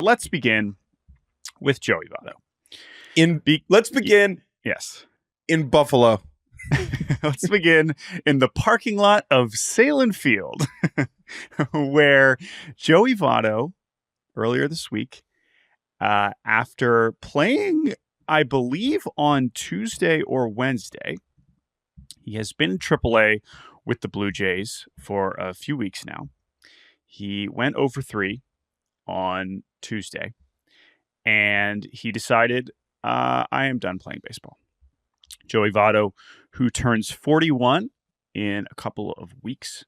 Let's begin with Joey Votto. Let's begin. Yes. In Buffalo. Let's begin in the parking lot of Salem Field, where Joey Votto, earlier this week, after playing, I believe, on Tuesday or Wednesday, he has been in AAA with the Blue Jays for a few weeks now. He went over 3 on Tuesday, and he decided, I am done playing baseball. Joey Votto, who turns 41 in a couple of weeks,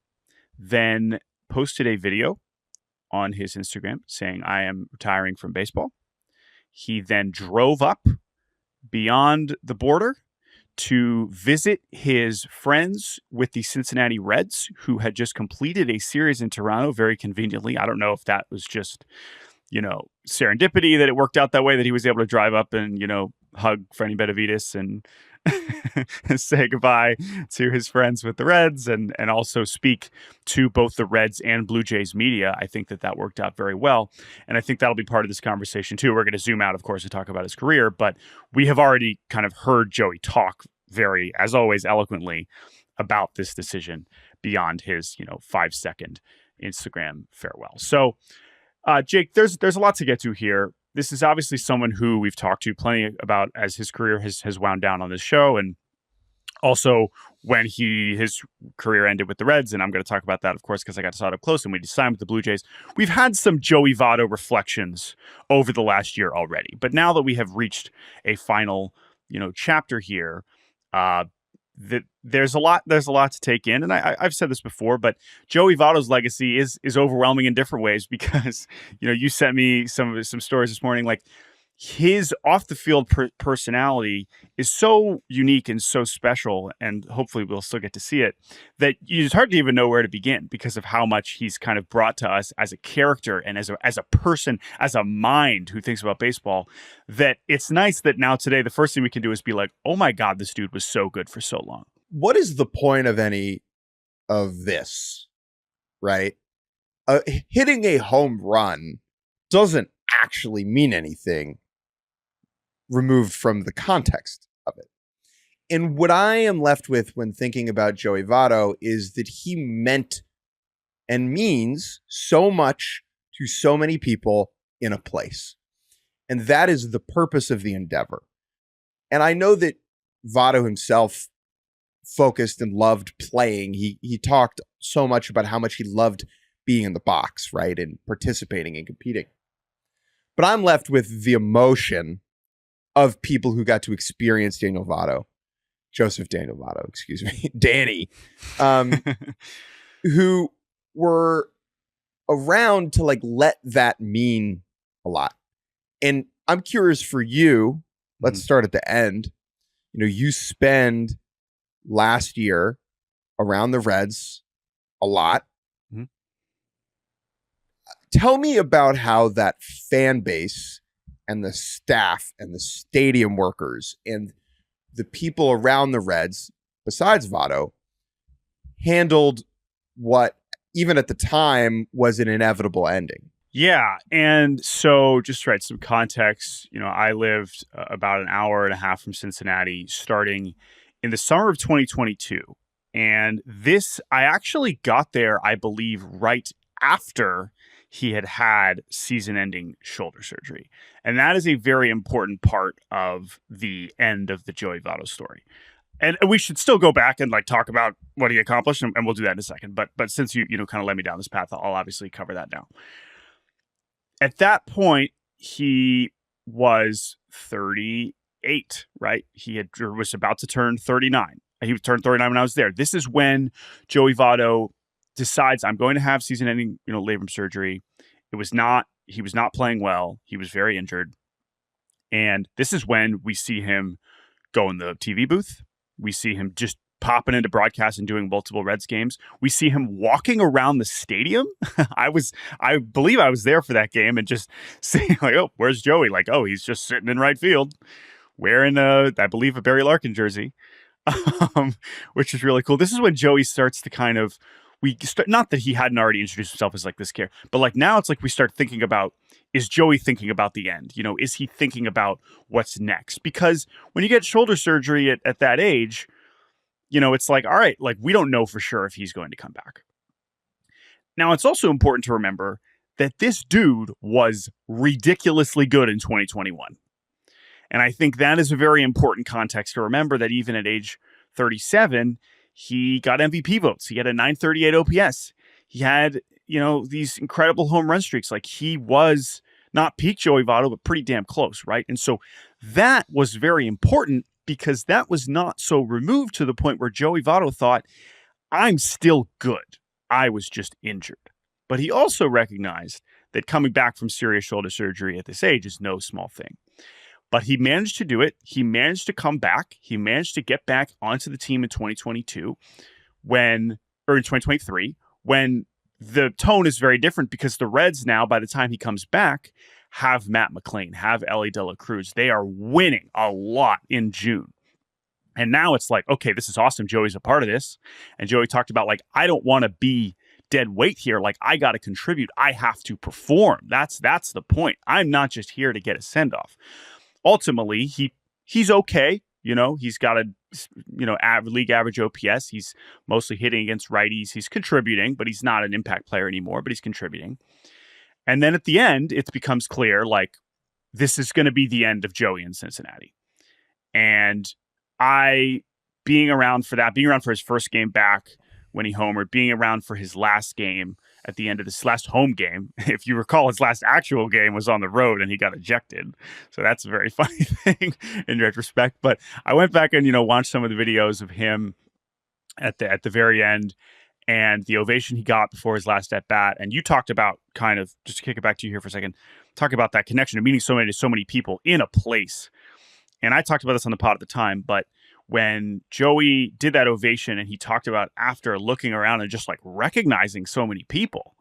then posted a video on his Instagram saying, I am retiring from baseball. He then drove up beyond the border to visit his friends with the Cincinnati Reds, who had just completed a series in Toronto very conveniently. I don't know if that was just, serendipity that it worked out that way, that he was able to drive up and, hug Freddie Benavides and say goodbye to his friends with the Reds and also speak to both the Reds and Blue Jays media. I think that worked out very well. And I think that'll be part of this conversation too. We're going to zoom out, of course, to talk about his career, but we have already kind of heard Joey talk very, as always, eloquently about this decision beyond his, 5-second Instagram farewell. So, Jake, there's a lot to get to here. This is obviously someone who we've talked to plenty about as his career has wound down on this show, and also when his career ended with the Reds, and I'm going to talk about that, of course, because I got to saw it up close and we signed with the Blue Jays. We've had some Joey Votto reflections over the last year already, but now that we have reached a final, chapter here, there's a lot to take in, and I've said this before, but Joey Votto's legacy is overwhelming in different ways because you sent me some stories this morning, like his off the field personality is so unique and so special, and hopefully we'll still get to see it, that it's hard to even know where to begin because of how much he's kind of brought to us as a character and as a person, as a mind who thinks about baseball, that it's nice that now today the first thing we can do is be like, oh my God, this dude was so good for so long. What is the point of any of this, right? Hitting a home run doesn't actually mean anything removed from the context of it. And what I am left with when thinking about Joey Votto is that he meant and means so much to so many people in a place. And that is the purpose of the endeavor. And I know that Votto himself focused and loved playing. He talked so much about how much he loved being in the box, right? And participating and competing. But I'm left with the emotion of people who got to experience Daniel Votto, Danny, who were around to let that mean a lot. And I'm curious for you, let's start at the end. You spend last year around the Reds a lot. Mm-hmm. Tell me about how that fan base and the staff and the stadium workers and the people around the Reds, besides Votto, handled what, even at the time, was an inevitable ending. Yeah, and so just to write some context, I lived about an hour and a half from Cincinnati starting in the summer of 2022. And I actually got there, I believe, right after he had season-ending shoulder surgery. And that is a very important part of the end of the Joey Votto story. And we should still go back and talk about what he accomplished, and we'll do that in a second. But since you kind of led me down this path, I'll obviously cover that now. At that point, he was 38, right? He was about to turn 39. He turned 39 when I was there. This is when Joey Votto decides, I'm going to have season-ending, labrum surgery. He was not playing well. He was very injured. And this is when we see him go in the TV booth. We see him just popping into broadcast and doing multiple Reds games. We see him walking around the stadium. I believe I was there for that game and just seeing oh, where's Joey? He's just sitting in right field wearing I believe a Barry Larkin jersey, which is really cool. This is when Joey starts to kind of not that he hadn't already introduced himself as like this character, but like now it's like we start thinking about, is Joey thinking about the end? You know, is he thinking about what's next? Because when you get shoulder surgery at that age, you know, it's like, all right, like we don't know for sure if he's going to come back. Now, it's also important to remember that this dude was ridiculously good in 2021. And I think that is a very important context to remember, that even at age 37, he got MVP votes. He had a 938 OPS. He had, you know, these incredible home run streaks. Like, he was not peak Joey Votto, but pretty damn close, right? And so that was very important, because that was not so removed to the point where Joey Votto thought, I'm still good. I was just injured. But he also recognized that coming back from serious shoulder surgery at this age is no small thing. But he managed to do it. He managed to come back. He managed to get back onto the team in 2022 or in 2023, when the tone is very different, because the Reds now, by the time he comes back, have Matt McLain, have Ellie De La Cruz. They are winning a lot in June. And now it's like, okay, this is awesome. Joey's a part of this. And Joey talked about, like, I don't want to be dead weight here. Like, I got to contribute. I have to perform. That's the point. I'm not just here to get a send-off. Ultimately, he's okay. You know, he's got a, you know, league average OPS. He's mostly hitting against righties. He's contributing, but he's not an impact player anymore, but he's contributing. And then at the end, it becomes clear, like, this is going to be the end of Joey in Cincinnati. And being around for his first game back when he homered, being around for his last game at the end of this last home game. If you recall, his last actual game was on the road and he got ejected. So that's a very funny thing in retrospect. But I went back and, you know, watched some of the videos of him at the very end and the ovation he got before his last at bat. And you talked about, kind of, just to kick it back to you here for a second, talk about that connection of meeting so many people in a place. And I talked about this on the pod at the time, but when Joey did that ovation and he talked about after looking around and just like recognizing so many people,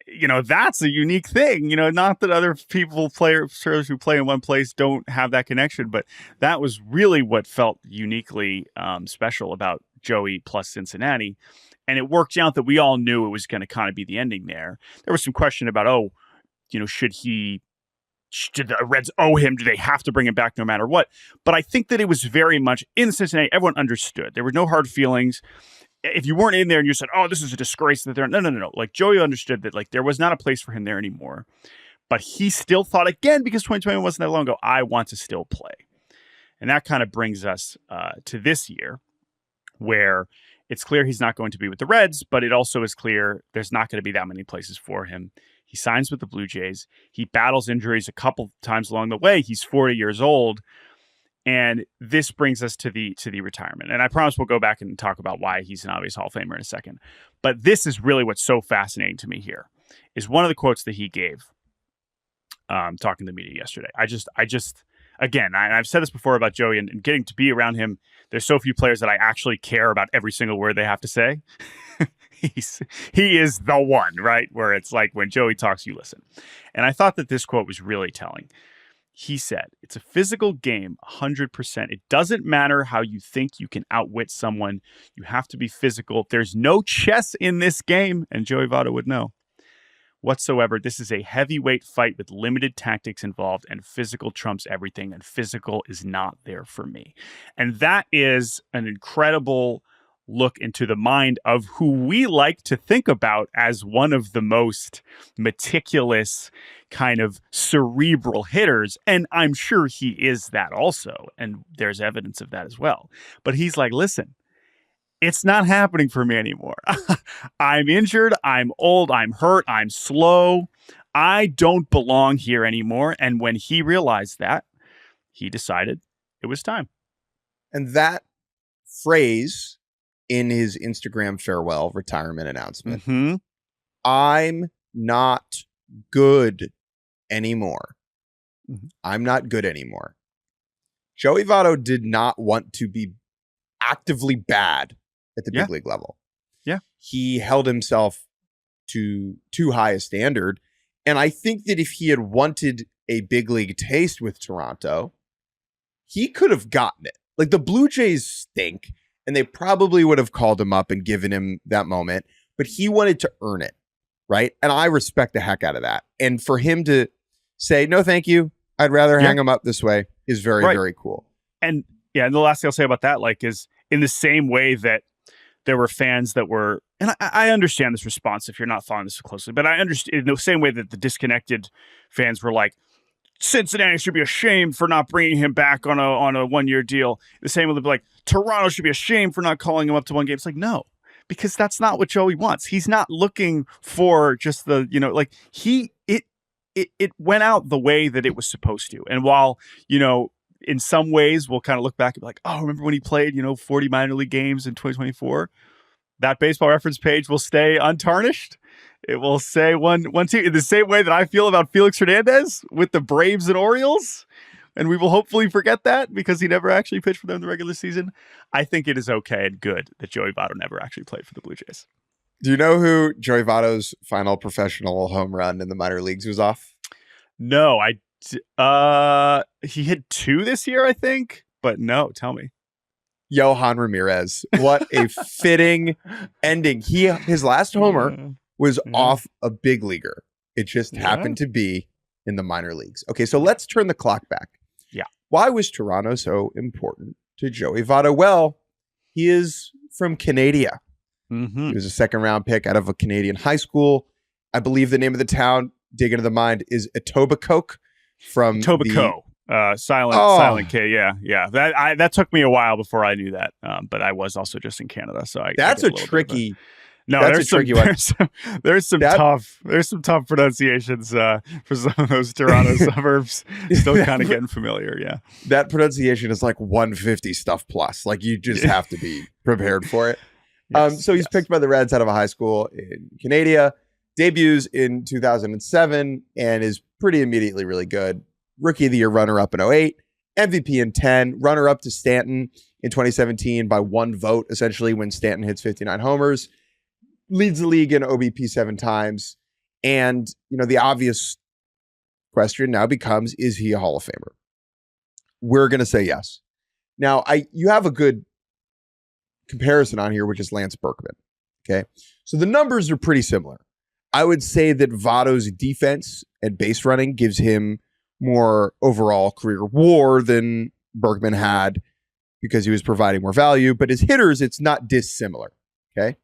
you know, that's a unique thing. You know, not that other players who play in one place don't have that connection, but that was really what felt uniquely special about Joey plus Cincinnati. And it worked out that we all knew it was going to kind of be the ending there. There was some question about, you know, did the Reds owe him? Do they have to bring him back no matter what? But I think that it was very much in Cincinnati. Everyone understood. There were no hard feelings. If you weren't in there and you said, oh, this is a disgrace that they're no. Like, Joey understood that, like, there was not a place for him there anymore. But he still thought, again, because 2021 wasn't that long ago, I want to still play. And that kind of brings us to this year, where it's clear he's not going to be with the Reds, but it also is clear there's not going to be that many places for him. He signs with the Blue Jays. He battles injuries a couple times along the way. He's 40 years old. And this brings us to the retirement. And I promise we'll go back and talk about why he's an obvious Hall of Famer in a second. But this is really what's so fascinating to me here, is one of the quotes that he gave talking to the media yesterday. Again, I've said this before about Joey and getting to be around him. There's so few players that I actually care about every single word they have to say. He is the one, right? Where it's like, when Joey talks, you listen. And I thought that this quote was really telling. He said, it's a physical game, 100%. It doesn't matter how you think you can outwit someone. You have to be physical. There's no chess in this game, and Joey Votto would know whatsoever. This is a heavyweight fight with limited tactics involved, and physical trumps everything, and physical is not there for me. And that is an incredible look into the mind of who we like to think about as one of the most meticulous, kind of cerebral hitters. And I'm sure he is that also. And there's evidence of that as well. But he's like, listen, it's not happening for me anymore. I'm injured. I'm old. I'm hurt. I'm slow. I don't belong here anymore. And when he realized that, he decided it was time. And that phrase in his Instagram farewell retirement announcement, I'm not good anymore. I'm not good anymore. Joey Votto did not want to be actively bad at the big league level. Yeah. He held himself to too high a standard. And I think that if he had wanted a big league taste with Toronto, he could have gotten it. Like, the Blue Jays stink, and they probably would have called him up and given him that moment. but he wanted to earn it, right? And I respect the heck out of that. And for him to say, no, thank you, I'd rather hang him up this way is very, very cool. And and the last thing I'll say about that, like, is in the same way that there were fans that were, and I understand this response if you're not following this so closely, but I understand in the same way that the disconnected fans were like, Cincinnati should be ashamed for not bringing him back on a 1-year deal. The same would be like, Toronto should be ashamed for not calling him up to one game. It's like, no, because that's not what Joey wants. He's not looking for just the, like it went out the way that it was supposed to. And while, in some ways we'll kind of look back and be like, oh, remember when he played, 40 minor league games in 2024? That Baseball Reference page will stay untarnished. It will say one team in the same way that I feel about Felix Hernandez with the Braves and Orioles. And we will hopefully forget that because he never actually pitched for them in the regular season. I think it is okay and good that Joey Votto never actually played for the Blue Jays. Do you know who Joey Votto's final professional home run in the minor leagues was off? No, he hit 2 this year, I think. But no, tell me. Yohan Ramirez. What a fitting ending. His last homer was off a big leaguer. It just happened to be in the minor leagues. Okay, so let's turn the clock back. Yeah. Why was Toronto so important to Joey Votto? Well, he is from Canada. Mm-hmm. He was a second-round pick out of a Canadian high school. I believe the name of the town, dig into the mind, is Etobicoke from Etobicoke. Silent K. Yeah. That took me a while before I knew that. But I was also just in Canada, so that's a tricky. No, there's some tough pronunciations for some of those Toronto suburbs. Still kind of getting familiar. Yeah, that pronunciation is like 150 stuff plus. Like you just have to be prepared for it. So he's picked by the Reds out of a high school in Canada. Debuts in 2007 and is pretty immediately really good. Rookie of the Year runner-up in 2008, MVP in 10, runner-up to Stanton in 2017 by 1 vote, essentially, when Stanton hits 59 homers. Leads the league in OBP 7 times. And, the obvious question now becomes, is he a Hall of Famer? We're going to say yes. Now, you have a good comparison on here, which is Lance Berkman. Okay. So the numbers are pretty similar. I would say that Votto's defense and base running gives him more overall career WAR than Berkman had because he was providing more value, but his hitters, it's not dissimilar. Okay.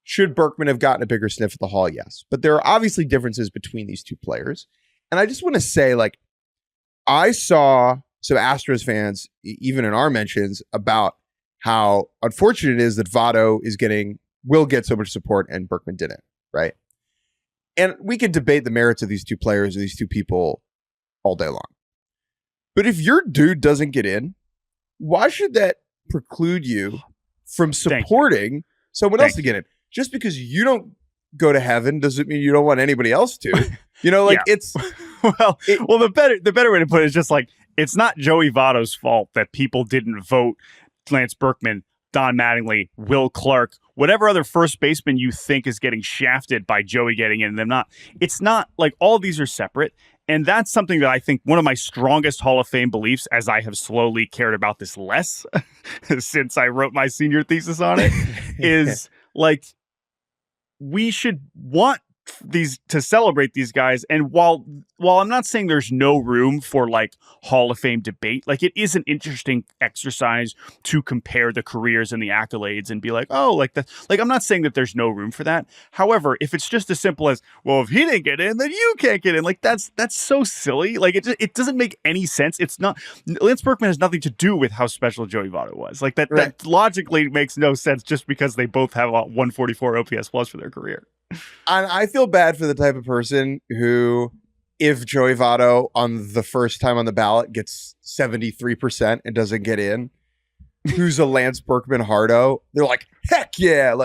Should Berkman have gotten a bigger sniff at the Hall? Yes. But there are obviously differences between these two players. And I just want to say, I saw some Astros fans, even in our mentions, about how unfortunate it is that Votto will get so much support and Berkman didn't, right? And we could debate the merits of these two players or these two people all day long. But if your dude doesn't get in, why should that preclude you from supporting someone else to get in? Just because you don't go to heaven doesn't mean you don't want anybody else to. It's the better way to put it is just it's not Joey Votto's fault that people didn't vote Lance Berkman, Don Mattingly, Will Clark, whatever other first baseman you think is getting shafted by Joey getting in and them not. It's not all these are separate. And that's something that I think one of my strongest Hall of Fame beliefs, as I have slowly cared about this less since I wrote my senior thesis on it, is we should want these to celebrate these guys. And while I'm not saying there's no room for Hall of Fame debate, it is an interesting exercise to compare the careers and the accolades and be I'm not saying that there's no room for that. However, if it's just as simple as, well, if he didn't get in, then you can't get in, that's so silly. It doesn't make any sense. It's not, Lance Berkman has nothing to do with how special Joey Votto was. That logically makes no sense just because they both have a 144 OPS plus for their career. And I feel bad for the type of person who, if Joey Votto on the first time on the ballot gets 73% and doesn't get in, who's a Lance Berkman hardo, they're like, heck yeah,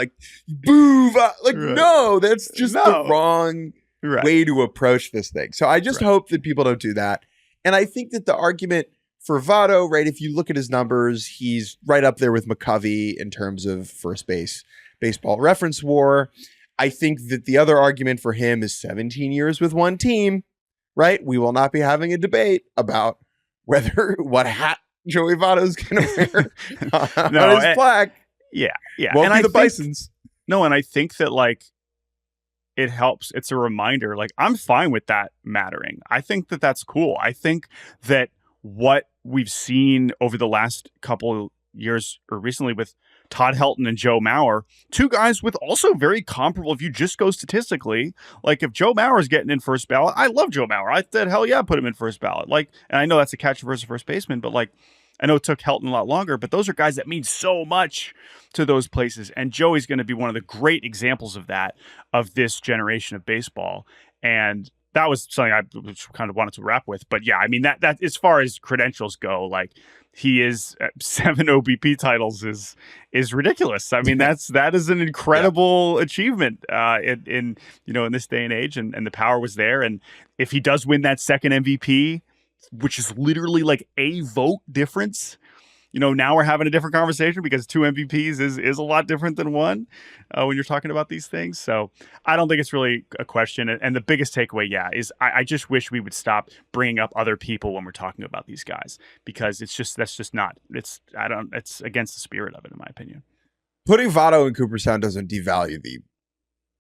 boo, no, that's just the wrong way to approach this thing. So I just hope that people don't do that. And I think that the argument for Votto, right, if you look at his numbers, he's right up there with McCovey in terms of first base, baseball reference WAR. I think that the other argument for him is 17 years with one team, right? We will not be having a debate about what hat Joey Votto is going to wear on his plaque. Yeah. Won't be the Bisons. No, and I think that like it helps. It's a reminder. Like, I'm fine with that mattering. I think that that's cool. I think that what we've seen over the last couple years or recently with Todd Helton and Joe Mauer, two guys with also very comparable, if you just go statistically, like if Joe Mauer is getting in first ballot, I love Joe Mauer. I said, hell yeah, put him in first ballot. Like, and I know that's a catcher versus first baseman, but like, I know it took Helton a lot longer, but those are guys that mean so much to those places. And Joey's going to be one of the great examples of that, of this generation of baseball. And that was something I kind of wanted to wrap with. But yeah, I mean, that as far as credentials go, like he is 7 OBP titles is ridiculous. I mean, that is an incredible achievement in this day and age, and the power was there. And if he does win that second MVP, which is literally like a vote difference, now we're having a different conversation because 2 MVPs is a lot different than one when you're talking about these things. So I don't think it's really a question. And the biggest takeaway, is I just wish we would stop bringing up other people when we're talking about these guys, because that's not, it's against the spirit of it, in my opinion. Putting Votto in Cooperstown doesn't devalue the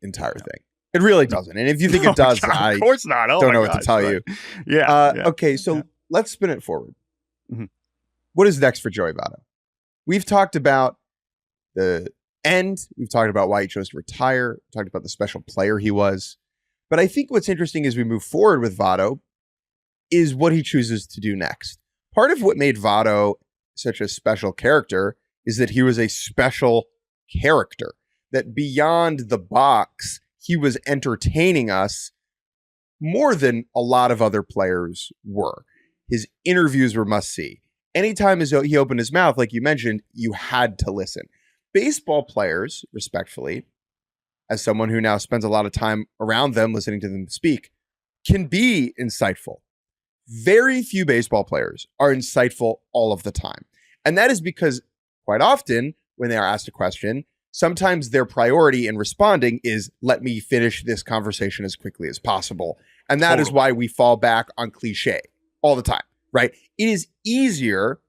entire thing. It really doesn't. And if you think it does, God, of course not. Don't know what to tell you. Yeah. Okay, so let's spin it forward. Mm-hmm. What is next for Joey Votto? We've talked about the end. We've talked about why he chose to retire. We've talked about the special player he was. But I think what's interesting as we move forward with Votto is what he chooses to do next. Part of what made Votto such a special character is that he was a special character, that beyond the box, he was entertaining us more than a lot of other players were. His interviews were must-see. Anytime he opened his mouth, like you mentioned, you had to listen. Baseball players, respectfully, as someone who now spends a lot of time around them, listening to them speak, can be insightful. Very few baseball players are insightful all of the time. And that is because quite often when they are asked a question, sometimes their priority in responding is, let me finish this conversation as quickly as possible. And that is why we fall back on cliche all the time, right? It is easier,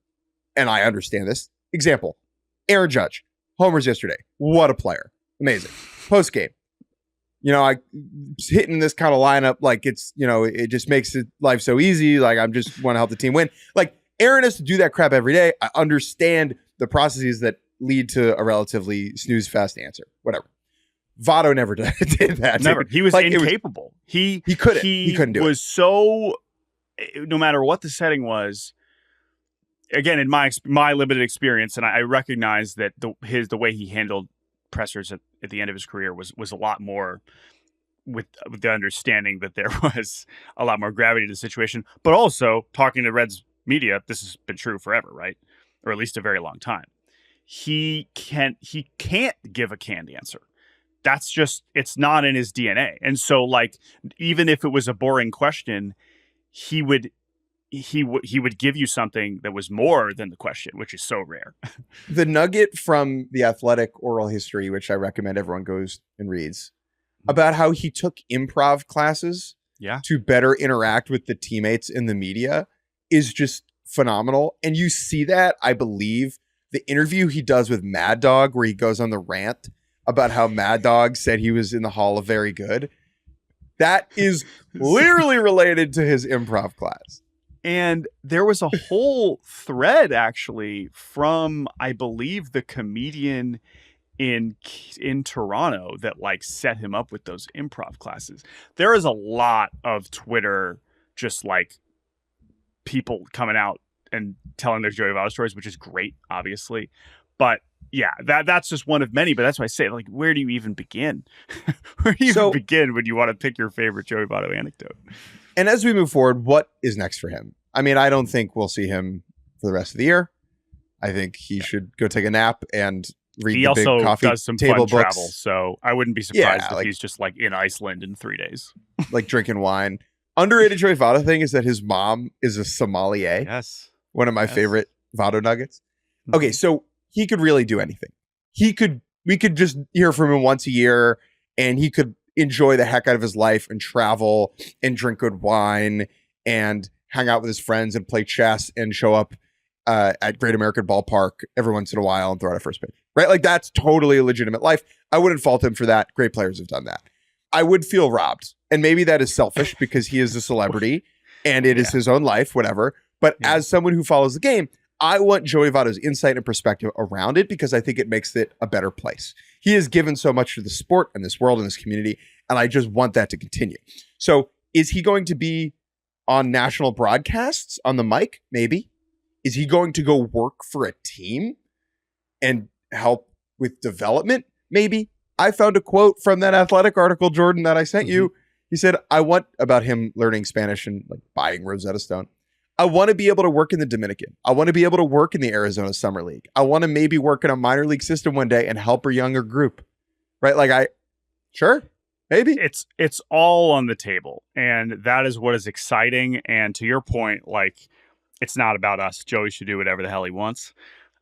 and I understand this. Example, Aaron Judge, homers yesterday. What a player. Amazing. Post game. I hitting this kind of lineup, like it's, it just makes life so easy. Like I'm just want to help the team win. Like Aaron has to do that crap every day. I understand the processes that lead to a relatively snooze fest answer. Whatever. Votto never did that. Never. He was incapable. He couldn't. He couldn't do it. Was so, no matter what the setting was, again, in my limited experience, and I recognize that the way he handled pressers at the end of his career was a lot more with the understanding that there was a lot more gravity to the situation, but also talking to Reds media, this has been true forever, right? Or at least a very long time. He can't give a canned answer. That's just, it's not in his DNA. And so like, even if it was a boring question, he would give you something that was more than the question, which is so rare. The nugget from the Athletic oral history, which I recommend everyone goes and reads, about how he took improv classes to better interact with the teammates in the media, is just phenomenal. And you see that, I believe, the interview he does with Mad Dog, where he goes on the rant about how Mad Dog said he was in the Hall of Very Good. That is clearly related to his improv class. And there was a whole thread actually from, I believe, the comedian in Toronto that like set him up with those improv classes. There is a lot of Twitter, just like people coming out and telling their Joey Votto stories, which is great, obviously. But yeah, that's just one of many. But that's why I say, like, where do you even begin? Where do you begin when you want to pick your favorite Joey Votto anecdote? And as we move forward, what is next for him? I mean, I don't think we'll see him for the rest of the year. I think he should go take a nap and read the big coffee does some table fun books. Travel, so I wouldn't be surprised if he's just like in Iceland in 3 days. Like drinking wine. Underrated Joey Votto thing is that his mom is a sommelier. Yes. One of my favorite Votto nuggets. Okay, so he could really do anything. We could just hear from him once a year, and he could enjoy the heck out of his life and travel and drink good wine and hang out with his friends and play chess and show up at Great American Ballpark every once in a while and throw out a first pitch, right? Like that's totally a legitimate life. I wouldn't fault him for that. Great players have done that. I would feel robbed. And maybe that is selfish because he is a celebrity and it is his own life, whatever. But as someone who follows the game, I want Joey Votto's insight and perspective around it because I think it makes it a better place. He has given so much to the sport and this world and this community, and I just want that to continue. So is he going to be on national broadcasts on the mic? Maybe. Is he going to go work for a team and help with development? Maybe. I found a quote from that Athletic article, Jordan, that I sent you. He said, I want about him learning Spanish and like buying Rosetta Stone. I want to be able to work in the Dominican. I want to be able to work in the Arizona Summer League. I want to maybe work in a minor league system one day and help a younger group. Right? Like sure, maybe. It's all on the table. And that is what is exciting. And to your point, like, it's not about us. Joey should do whatever the hell he wants.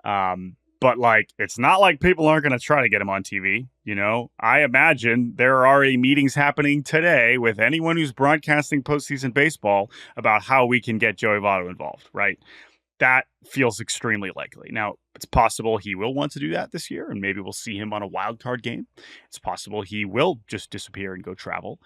But like, it's not like people aren't going to try to get him on TV. You know, I imagine there are already meetings happening today with anyone who's broadcasting postseason baseball about how we can get Joey Votto involved, right? That feels extremely likely. Now, it's possible he will want to do that this year, and maybe we'll see him on a wild card game. It's possible he will just disappear and go travel.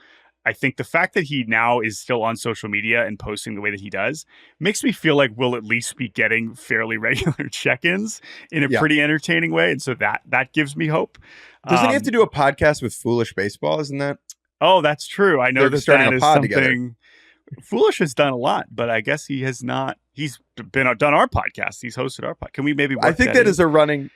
I think the fact that he now is still on social media and posting the way that he does makes me feel like we'll at least be getting fairly regular check-ins in a pretty entertaining way. And so that gives me hope. Doesn't he have to do a podcast with Foolish Baseball? Isn't that? Oh, that's true. I know They're that starting that a is pod something together. Foolish has done a lot, but I guess he has not. He's done our podcast. He's hosted our podcast. Can we maybe work I think that is a running.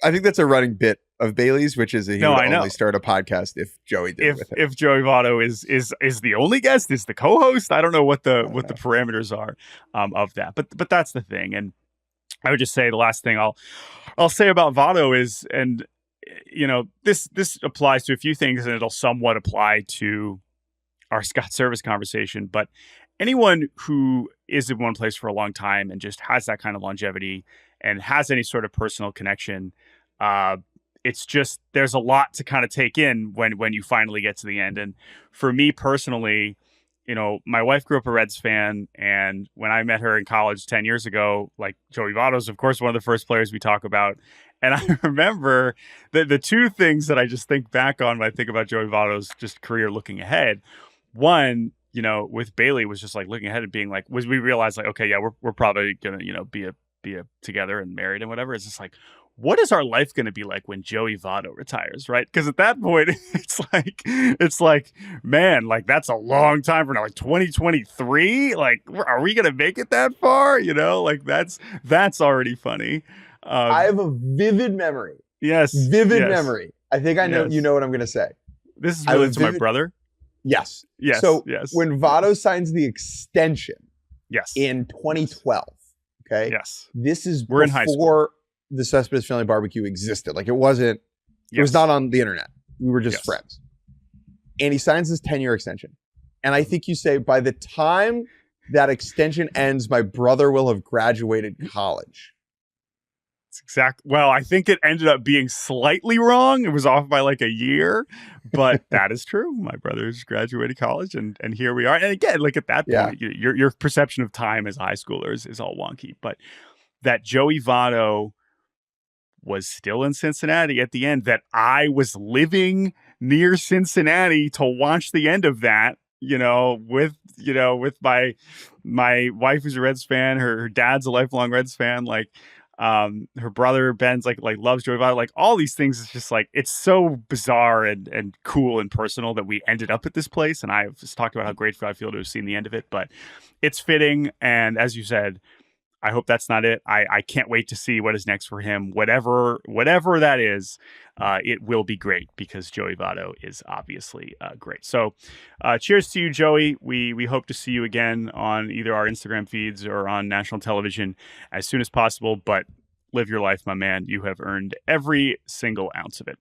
I think that's a running bit of Bailey's, which is that he would only start a podcast if Joey did it with him. If Joey Votto is the only guest, is the co-host. I don't know what the parameters are of that, but that's the thing. And I would just say the last thing I'll say about Votto is, and you know, this applies to a few things, and it'll somewhat apply to our Scott Service conversation. But anyone who is in one place for a long time and just has that kind of longevity and has any sort of personal connection, it's just, there's a lot to kind of take in when you finally get to the end. And for me personally, you know, my wife grew up a Reds fan, and when I met her in college 10 years ago, like, Joey Votto's, of course, one of the first players we talk about. And I remember the two things that I just think back on when I think about Joey Votto's just career looking ahead. One, you know, with Bailey was just like looking ahead and being like, we realized like, okay, yeah, we're probably gonna, you know, be together and married and whatever. It's just like, what is our life going to be like when Joey Votto retires, right? Because at that point, it's like, man, like, that's a long time from now, like 2023. Like, are we going to make it that far? You know, like that's already funny. I have a vivid memory. Yes, memory. I think I know. You know what I'm going to say. This is related to my brother. Yes. Yes. So yes. when Votto signs the extension, yes, in 2012. Okay. Yes. This is we're in high school. Before the Cespedes Family Barbecue existed. Like, it wasn't. It was not on the internet. We were just friends. And he signs this 10-year extension. And I think you say, by the time that extension ends, my brother will have graduated college. Well, I think it ended up being slightly wrong. It was off by like a year, but that is true. My brother's graduated college, and here we are. And again, like, at that point, your perception of time as a high schooler is all wonky. But that Joey Votto was still in Cincinnati at the end, that I was living near Cincinnati to watch the end of that, with my wife who's a Reds fan, her dad's a lifelong Reds fan, like, her brother Ben's like loves Joey Votto, like, all these things. It's just like, it's so bizarre and cool and personal that we ended up at this place. And I've just talked about how grateful I feel to have seen the end of it, but it's fitting. And as you said, I hope that's not it. I can't wait to see what is next for him. Whatever that is, it will be great, because Joey Votto is obviously great. So cheers to you, Joey. We hope to see you again on either our Instagram feeds or on national television as soon as possible. But live your life, my man. You have earned every single ounce of it.